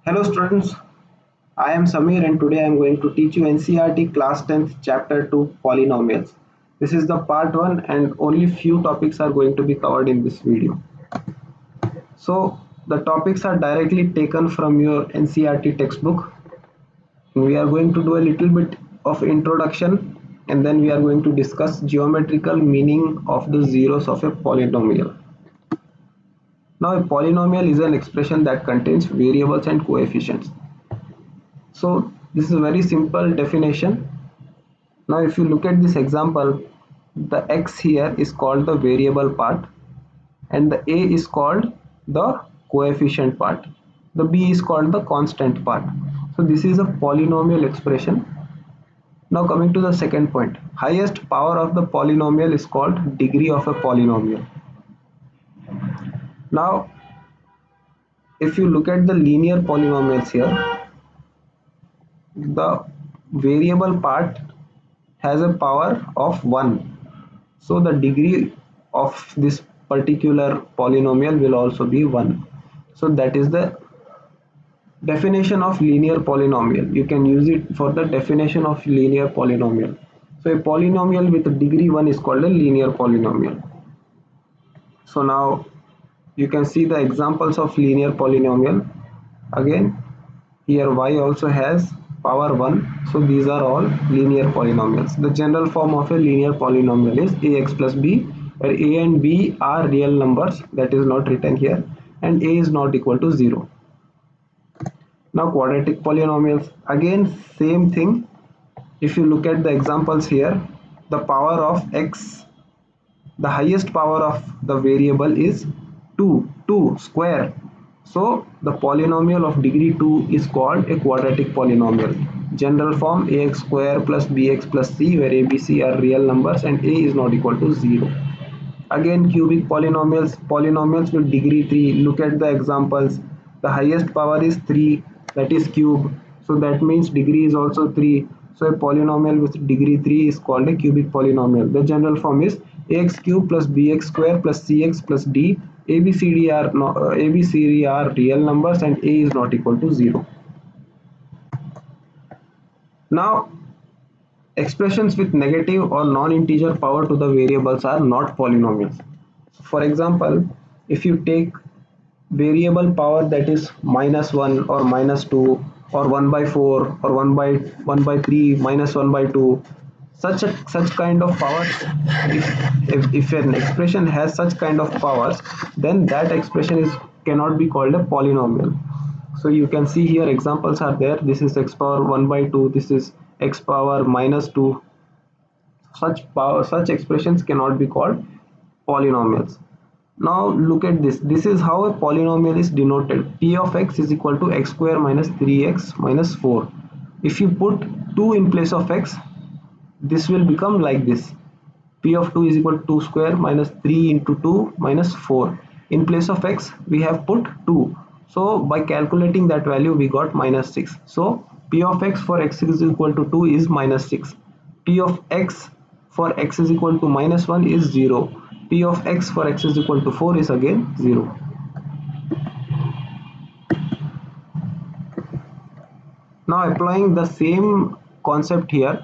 Hello students, I am Samir and today I am going to teach you NCERT class 10th chapter 2 polynomials. This is the part 1 and only few topics are going to be covered in this video. So the topics are directly taken from your NCERT textbook. We are going to do a little bit of introduction and then we are going to discuss geometrical meaning of the zeros of a polynomial. Now a polynomial is an expression that contains variables and coefficients. So this is a very simple definition. Now if you look at this example, the x here is called the variable part and the a is called the coefficient part. The b is called the constant part. So this is a polynomial expression. Now coming to the second point, highest power of the polynomial is called degree of a polynomial. Now if you look at the linear polynomials here, the variable part has a power of 1, so the degree of this particular polynomial will also be 1. So that is the definition of linear polynomial. You can use it for the definition of linear polynomial. So a polynomial with a degree 1 is called a linear polynomial. So now you can see the examples of linear polynomial. Again here y also has power 1, so these are all linear polynomials. The general form of a linear polynomial is ax plus b, where a and b are real numbers, that is not written here, and a is not equal to 0. Now quadratic polynomials, again same thing. If you look at the examples here, the power of x, the highest power of the variable is 2 square. So the polynomial of degree 2 is called a quadratic polynomial. General form ax square plus bx plus c, where a, b, c are real numbers and a is not equal to 0. Again cubic polynomials, polynomials with degree 3. Look at the examples. The highest power is 3, that is cube. So that means degree is also 3. So a polynomial with degree 3 is called a cubic polynomial. The general form is ax cube plus bx square plus cx plus d. ABCD are real numbers and a is not equal to 0. Now expressions with negative or non-integer power to the variables are not polynomials. For example, if you take variable power that is -1 or -2 or 1 by 4 or 1 by 3 -1 by 2, such kind of powers, if an expression has such kind of powers, then that expression cannot be called a polynomial. So you can see here examples are there. This is x power 1 by 2, this is x power -2. Such expressions cannot be called polynomials. Now look at this. This is how a polynomial is denoted. P of x is equal to x square minus 3x minus 4. If you put 2 in place of x, this will become like this. P of 2 is equal to 2 square minus 3 into 2 minus 4. In place of x we have put 2. So by calculating that value we got -6. So P of x for x is equal to 2 is -6. P of x for x is equal to -1 is 0. P of x for x is equal to 4 is again 0. Now applying the same concept here,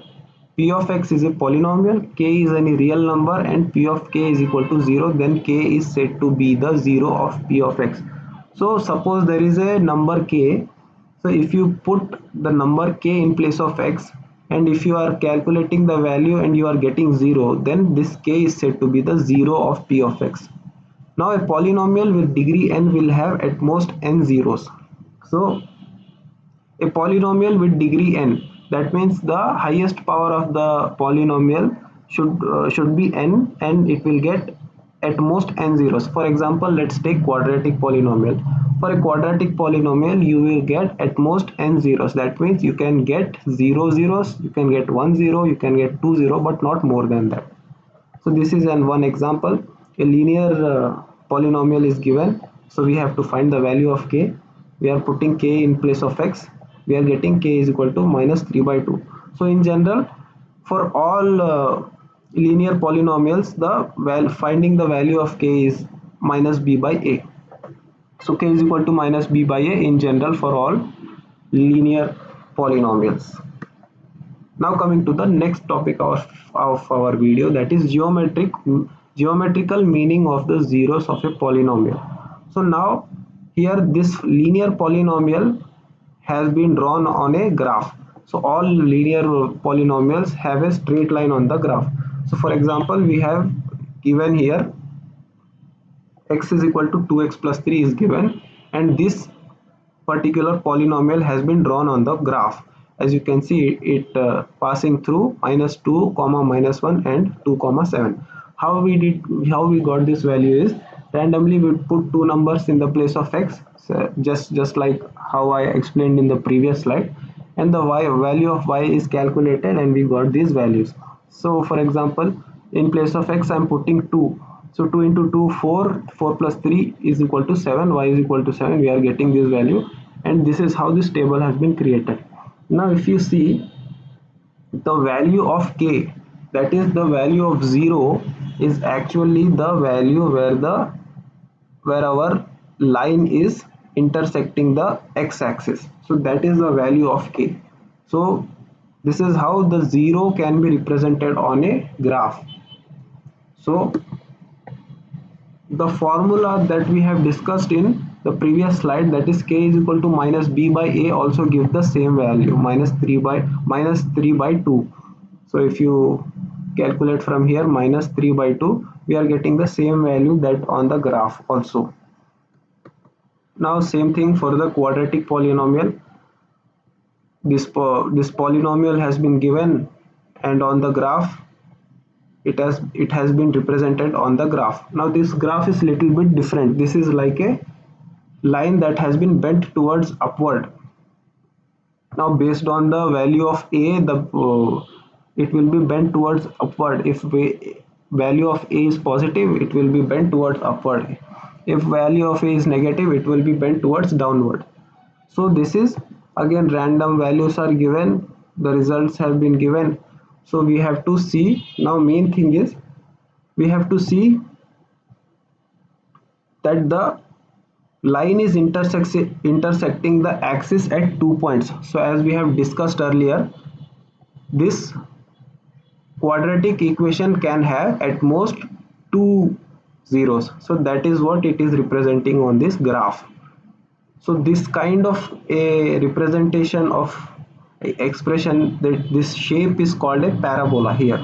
P of x is a polynomial, k is any real number and P of k is equal to 0, then k is said to be the 0 of P of x. So suppose there is a number k, so if you put the number k in place of x and if you are calculating the value and you are getting 0, then this k is said to be the 0 of P of x. Now a polynomial with degree n will have at most n zeros. So a polynomial with degree n, that means the highest power of the polynomial should be n and it will get at most n zeros. For example, let's take quadratic polynomial. For a quadratic polynomial you will get at most n zeros. That means you can get 0 zeros, you can get 1 0, you can get 2 0, but not more than that. So this is one example. A linear polynomial is given, so we have to find the value of k. We are putting k in place of x. We are getting k is equal to -3 by 2. So in general, for all linear polynomials, finding the value of k is -b by a. So k is equal to minus b by a in general for all linear polynomials. Now coming to the next topic of our video, that is geometrical meaning of the zeros of a polynomial. So now here this linear polynomial has been drawn on a graph. So all linear polynomials have a straight line on the graph. So for example, we have given here x is equal to 2x plus 3 is given, and this particular polynomial has been drawn on the graph. As you can see, it passing through minus 2 comma minus 1 and 2 comma 7. How we got this value is randomly we put two numbers in the place of x, so just like how I explained in the previous slide, and the value of y is calculated and we got these values. So for example, in place of x I'm putting 2. So 2 into 2, 4, 4 plus 3 is equal to 7, y is equal to 7, we are getting this value, and this is how this table has been created. Now if you see the value of k, that is the value of 0, is actually the value where our line is intersecting the x-axis. So that is the value of k. So this is how the 0 can be represented on a graph. So the formula that we have discussed in the previous slide, that is k is equal to minus b by a, also gives the same value, minus 3 by 2. So if you calculate from here minus 3 by 2, we are getting the same value that on the graph also. Now same thing for the quadratic polynomial. This polynomial has been given, and on the graph it has been represented on the graph. Now this graph is little bit different. This is like a line that has been bent towards upward. Now based on the value of a, it will be bent towards upward. If value of a is positive, it will be bent towards upward. If value of a is negative, it will be bent towards downward. So this is again random values are given, the results have been given. So we have to see, now main thing is we have to see that the line is intersecting the axis at 2 points. So as we have discussed earlier, this quadratic equation can have at most two zeros. So that is what it is representing on this graph. So this kind of a representation of expression, that this shape is called a parabola here,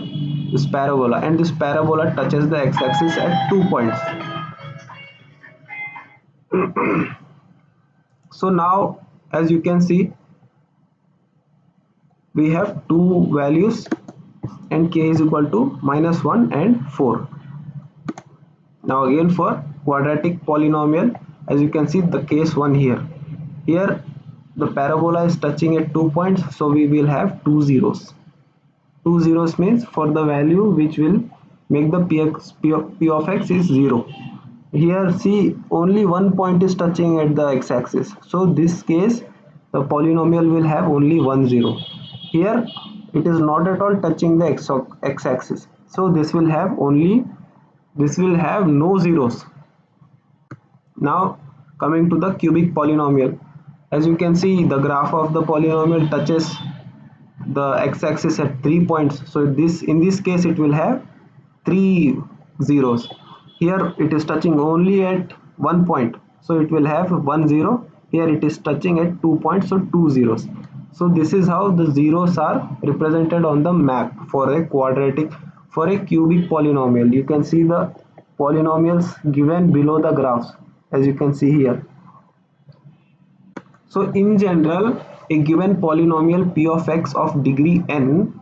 this parabola, and this parabola touches the x-axis at 2 points. So now as you can see, we have two values and k is equal to minus 1 and 4. Now again for quadratic polynomial, as you can see the case 1 here. Here the parabola is touching at 2 points, so we will have two zeros. Two zeros means for the value which will make the p of x is 0. Here see only 1 point is touching at the x-axis, so this case the polynomial will have only 1 0. Here it is not at all touching the x-axis, so this will have no zeros. Now coming to the cubic polynomial, as you can see the graph of the polynomial touches the x-axis at 3 points, so in this case it will have 3 zeros. Here it is touching only at 1 point, so it will have 1 0. Here it is touching at 2 points, so 2 zeros. So this is how the zeros are represented on the map for a cubic polynomial. You can see the polynomials given below the graphs, as you can see here. So in general, a given polynomial p of x of degree n,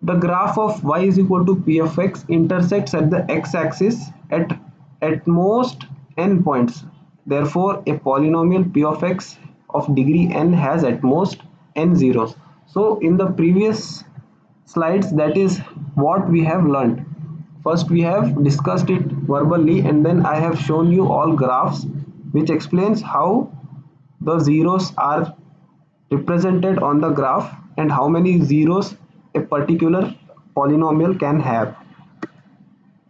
the graph of y is equal to p of x intersects at the x-axis at most n points. Therefore, a polynomial p of x of degree n has at most n zeros. So in the previous slides, that is what we have learned. First we have discussed it verbally, and then I have shown you all graphs which explains how the zeros are represented on the graph and how many zeros a particular polynomial can have.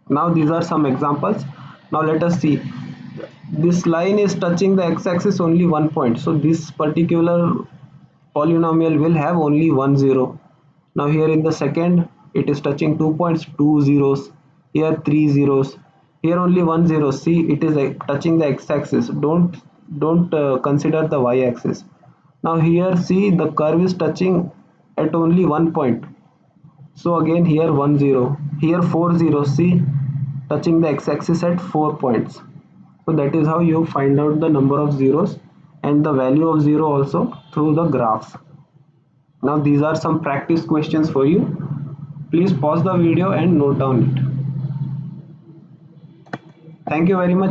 Now these are some examples. Now let us see. this line is touching the x-axis only one point, so this particular polynomial will have only one zero. Now here in the second, it is touching 2 points, two zeros, here three zeros, here only one zero. See, it is touching the x-axis. Don't consider the y-axis. Now here, see, the curve is touching at only one point. So again here one zero, here four zeros. See, touching the x-axis at 4 points. So that is how you find out the number of zeros and the value of zero also through the graphs. Now these are some practice questions for you. Please pause the video and note down it. Thank you very much.